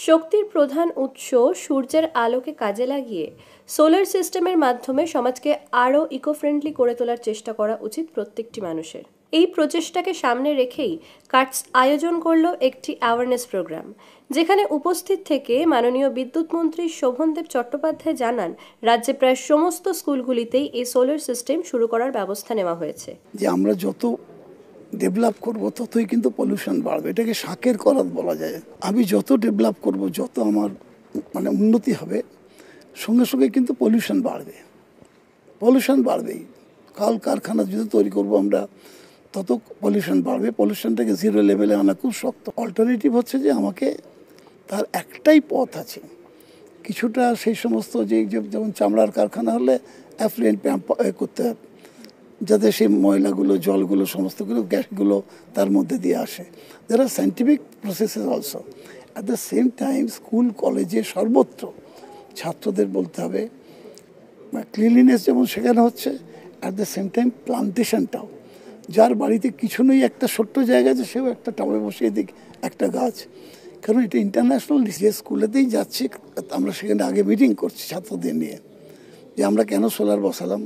শক্তির প্রধান উৎস সূর্যের আলোকে কাজে লাগিয়ে সোলার সিস্টেমের মাধ্যমে সমাজকে আরও ইকো ফ্রেন্ডলি করে তোলার চেষ্টা করা উচিত প্রত্যেকটি মানুষের। এই প্রচেষ্টাকে সামনে রেখেই কাটস আয়োজন করল একটি অ্যাওয়ারনেস প্রোগ্রাম, যেখানে উপস্থিত থেকে মাননীয় বিদ্যুৎ মন্ত্রী শোভনদেব চট্টোপাধ্যায় জানান, রাজ্যে প্রায় সমস্ত স্কুলগুলিতেই এই সোলার সিস্টেম শুরু করার ব্যবস্থা নেওয়া হয়েছে। যে আমরা যত ডেভেলপ করব ততই কিন্তু পলিউশন বাড়বে, এটাকে শাকের করাত বলা যায়। আমি যত ডেভেলপ করব, যত আমার উন্নতি হবে, সঙ্গে সঙ্গে কিন্তু পলিউশন বাড়বেই। কারখানা যদি তৈরি করব আমরা, তত পলিউশন বাড়বে। পলিউশনটাকে জিরো লেভেলে আনা খুব শক্ত। অল্টারনেটিভ হচ্ছে যে আমাকে তার একটাই পথ আছে, কিছুটা সেই সমস্ত যেমন চামড়ার কারখানা হলে অ্যাফ্লুয়েন্ট পাম্প করতে হবে, যাতে সেই ময়লাগুলো, জলগুলো, সমস্তগুলো, গ্যাসগুলো তার মধ্যে দিয়ে আসে। দের আর scientific processes also. At the same time school কলেজে সর্বত্র ছাত্রদের বলতে হবে ক্লিনলিনেস যেমন শেখানো হচ্ছে, অ্যাট দ্য সেম টাইম প্লান্টেশনটাও। যার বাড়িতে কিছু নেই, একটা ছোট্ট জায়গা আছে, সেও একটা টাবে বসিয়ে দিক একটা গাছ। কারণ এটা ইন্টারন্যাশনাল, যে স্কুলেতেই যাচ্ছি আমরা সেখানে আগে মিটিং করছি ছাত্রদের নিয়ে, যে আমরা কেন সোলার বসালাম,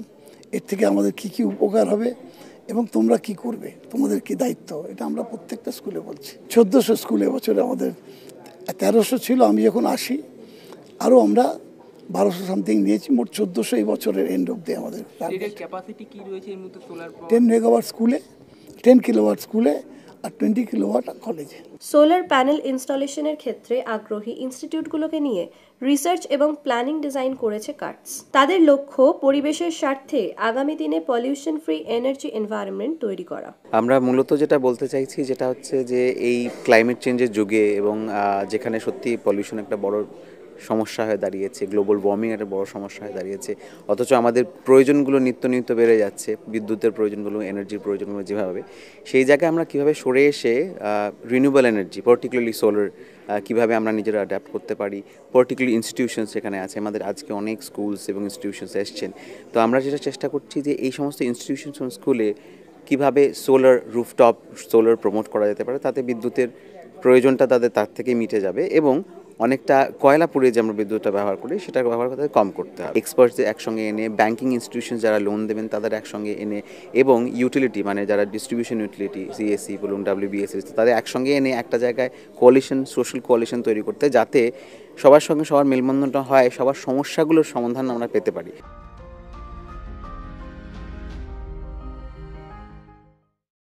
এর থেকে আমাদের কি কি উপকার হবে এবং তোমরা কি করবে, তোমাদের কি দায়িত্ব, এটা আমরা প্রত্যেকটা স্কুলে বলছি। 1400 স্কুলে বছরে আমাদের 1300 ছিল, আমি যখন আসি আরও আমরা 1200 সামথিং নিয়েছি, মোট 1400 এই বছরের এন্ড অব্দি আমাদের। 10 মেগাওয়াট স্কুলে, 10 কিলোওয়াট স্কুলে আর 20 কিলোওয়াট কলেজে। সোলার প্যানেল ইনস্টলেশনের ক্ষেত্রে আগ্রহী ইনস্টিটিউটগুলোকে নিয়ে রিসার্চ এবং প্ল্যানিং ডিজাইন করেছে কাটস। তাদের লক্ষ্য পরিবেশের স্বার্থে আগামী দিনে পলিউশন ফ্রি এনার্জি এনভায়রনমেন্ট তৈরি করা। আমরা মূলত যেটা বলতে চাইছি যেটা হচ্ছে যে এই ক্লাইমেট চেঞ্জের যুগে এবং যেখানে সত্যি পলিউশন একটা বড় সমস্যা হয়ে দাঁড়িয়েছে, গ্লোবাল ওয়ার্মিং একটা বড় সমস্যা হয়ে দাঁড়িয়েছে, অথচ আমাদের প্রয়োজনগুলো নিত্য বেড়ে যাচ্ছে, বিদ্যুতের প্রয়োজনগুলো, এনার্জির প্রয়োজনগুলো যেভাবে, সেই জায়গায় আমরা কীভাবে সরে এসে রিনিউয়েবল এনার্জি, পার্টিকুলারলি সোলার, কীভাবে আমরা নিজেরা অ্যাডাপ্ট করতে পারি। পার্টিকুলার ইনস্টিটিউশনস এখানে আছে, আমাদের আজকে অনেক স্কুলস এবং ইনস্টিটিউশনস এসছেন। তো আমরা যেটা চেষ্টা করছি যে এই সমস্ত ইনস্টিটিউশনস এবং স্কুলে কীভাবে সোলার রুফটপ সোলার প্রমোট করা যেতে পারে, তাতে বিদ্যুতের প্রয়োজনটা তার থেকেই মিটে যাবে এবং অনেকটা কয়লা পুড়িয়ে যে আমরা বিদ্যুৎটা ব্যবহার করি সেটা ব্যবহার করতে কম করতে হবে। এক্সপার্টসদের একসঙ্গে এনে, ব্যাংকিং ইনস্টিটিউশন যারা লোন দেবেন তাদের একসঙ্গে এনে, এবং ইউটিলিটি যারা ডিস্ট্রিবিউশন ইউটিলিটি, সিএসসি বলুন, WBSS, তাদের একসঙ্গে এনে একটা জায়গায় কোয়ালিশন, সোশ্যাল কোয়ালিশন তৈরি করতে, যাতে সবার সঙ্গে সবার মেলবন্ধনটা হয়, সবার সমস্যাগুলোর সমাধান আমরা পেতে পারি।